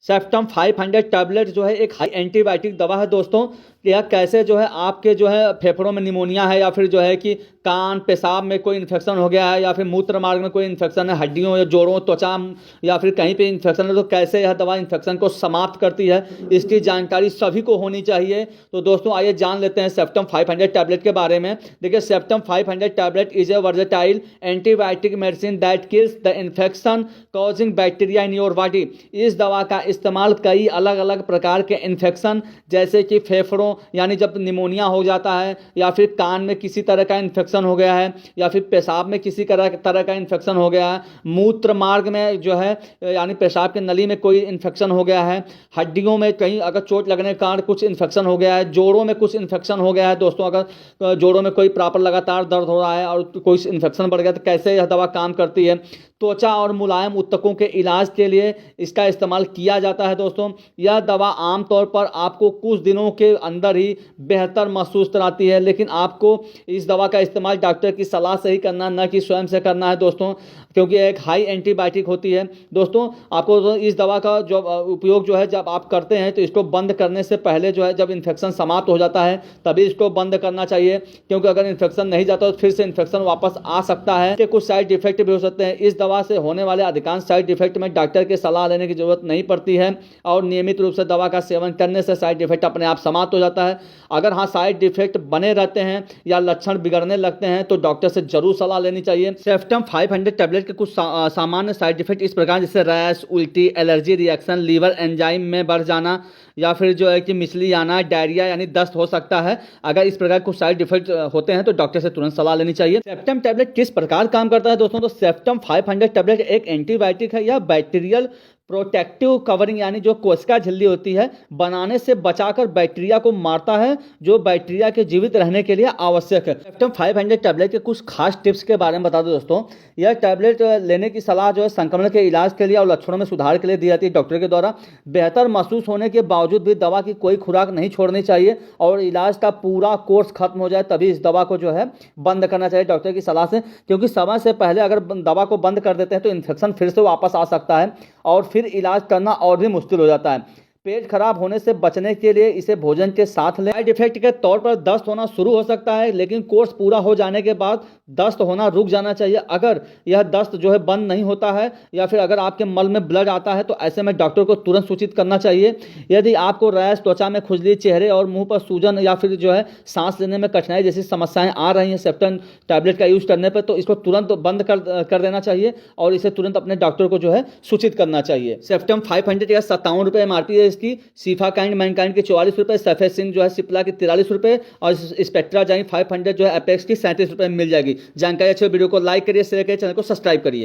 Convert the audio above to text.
Septum 500 tablet जो है एक हाई एंटीबायोटिक दवा है दोस्तों। यह कैसे जो है आपके जो है फेफड़ों में निमोनिया है या फिर जो है कि कान पेशाब में कोई इन्फेक्शन हो गया है या फिर मूत्र मार्ग में कोई इन्फेक्शन है, हड्डियों या जोड़ों त्वचा या फिर कहीं पे इन्फेक्शन है, तो कैसे यह दवा इन्फेक्शन को समाप्त करती है, इसकी जानकारी सभी को होनी चाहिए। तो दोस्तों आइए जान लेते हैं सेप्टम 500 टैबलेट के बारे में। देखिए septum 500 tablet is a versatile antibiotic medicine that kills the infection causing bacteria in your body. इस दवा का इस्तेमाल कई अलग अलग प्रकार के इन्फेक्शन जैसे कि फेफड़ों यानी जब निमोनिया हो जाता है या फिर कान में किसी तरह का इन्फेक्शन हो गया है या फिर पेशाब में किसी तरह का इन्फेक्शन हो गया है, मूत्र मार्ग में जो है यानी पेशाब की नली में कोई इन्फेक्शन हो गया है, हड्डियों में कहीं अगर चोट लगने के कारण कुछ इन्फेक्शन हो गया है, जोड़ों में कुछ इन्फेक्शन हो गया है दोस्तों, अगर जोड़ों में कोई प्रॉपर लगातार दर्द हो रहा है और कोई इन्फेक्शन बढ़ गया तो कैसे यह दवा काम करती है। त्वचा और मुलायम ऊतकों के इलाज के लिए इसका इस्तेमाल किया जाता है दोस्तों। यह दवा आमतौर पर आपको कुछ दिनों के अंदर ही बेहतर महसूस कराती है, लेकिन आपको इस दवा का इस्तेमाल डॉक्टर की सलाह से ही करना, न कि स्वयं से करना है दोस्तों, क्योंकि एक हाई एंटीबायोटिक होती है दोस्तों। आपको तो इस दवा का जो उपयोग जो है जब आप करते हैं तो इसको बंद करने से पहले जो है जब इन्फेक्शन समाप्त हो जाता है तभी इसको बंद करना चाहिए, क्योंकि अगर इन्फेक्शन नहीं जाता तो फिर से इन्फेक्शन वापस आ सकता है। इसके कुछ साइड इफेक्ट भी हो सकते हैं। इस दवा से होने वाले अधिकांश साइड इफेक्ट में डॉक्टर की सलाह लेने की जरूरत नहीं पड़ती है और नियमित रूप से दवा का सेवन करने से साइड इफेक्ट अपने आप समाप्त हो जाता है। अगर हाँ साइड इफेक्ट बने रहते हैं या लक्षण बिगड़ने लगते हैं तो डॉक्टर से जरूर सलाह लेनी चाहिए। सेप्टम 500 टैबलेट के कुछ सामान्य साइड इफेक्ट इस प्रकार जैसे रैश, उल्टी, एलर्जी रिएक्शन, लीवर एंजाइम में बढ़ जाना या फिर जो है कि मिसली आना, डायरिया यानी दस्त हो सकता है। अगर इस प्रकार कुछ साइड इफेक्ट होते हैं तो डॉक्टर से तुरंत सलाह लेनी चाहिए। सेप्टम टैबलेट किस प्रकार काम करता है दोस्तों? तो सेप्टम 500 टैबलेट एक एंटीबायोटिक है। यह बैक्टीरियल प्रोटेक्टिव कवरिंग यानी जो कोशिका झिल्ली होती है बनाने से बचाकर बैक्टीरिया को मारता है, जो बैक्टीरिया के जीवित रहने के लिए आवश्यक है। सेप्टम 500 टैबलेट के कुछ खास टिप्स के बारे में बता दो दोस्तों। यह टैबलेट लेने की सलाह जो है संक्रमण के इलाज के लिए और लक्षणों में सुधार के लिए दी जाती है डॉक्टर के द्वारा। बेहतर महसूस होने के बावजूद भी दवा की कोई खुराक नहीं छोड़नी चाहिए और इलाज का पूरा कोर्स खत्म हो जाए तभी इस दवा को जो है बंद करना चाहिए डॉक्टर की सलाह से, क्योंकि समय से पहले अगर दवा को बंद कर देते हैं तो इन्फेक्शन फिर से वापस आ सकता है और फिर इलाज करना और भी मुश्किल हो जाता है। पेट खराब होने से बचने के लिए इसे भोजन के साथ लें। साइड इफेक्ट के तौर पर दस्त होना शुरू हो सकता है, लेकिन कोर्स पूरा हो जाने के बाद दस्त होना रुक जाना चाहिए। अगर यह दस्त जो है बंद नहीं होता है या फिर अगर आपके मल में ब्लड आता है तो ऐसे में डॉक्टर को तुरंत सूचित करना चाहिए। यदि आपको रैश, त्वचा में खुजली, चेहरे और मुंह पर सूजन या फिर जो है सांस लेने में कठिनाई जैसी समस्याएं आ रही हैं सेप्टम टैबलेट का यूज करने पर, तो इसको तुरंत बंद कर देना चाहिए और इसे तुरंत अपने डॉक्टर को जो है सूचित करना चाहिए। सेप्टम 500 का 57 रुपये MRP है इसकी। सीफा काइंड मैनकाइंड के 44 रुपये, सफेसिन जो है सिप्ला की 43 रुपये और स्पेक्ट्रा जाइन 500 जो है अपेक्स की 37 रुपये में मिल जाएगी। जानकारी अच्छी वीडियो को लाइक करिए, शेयर करिए, चैनल को सब्सक्राइब करिए।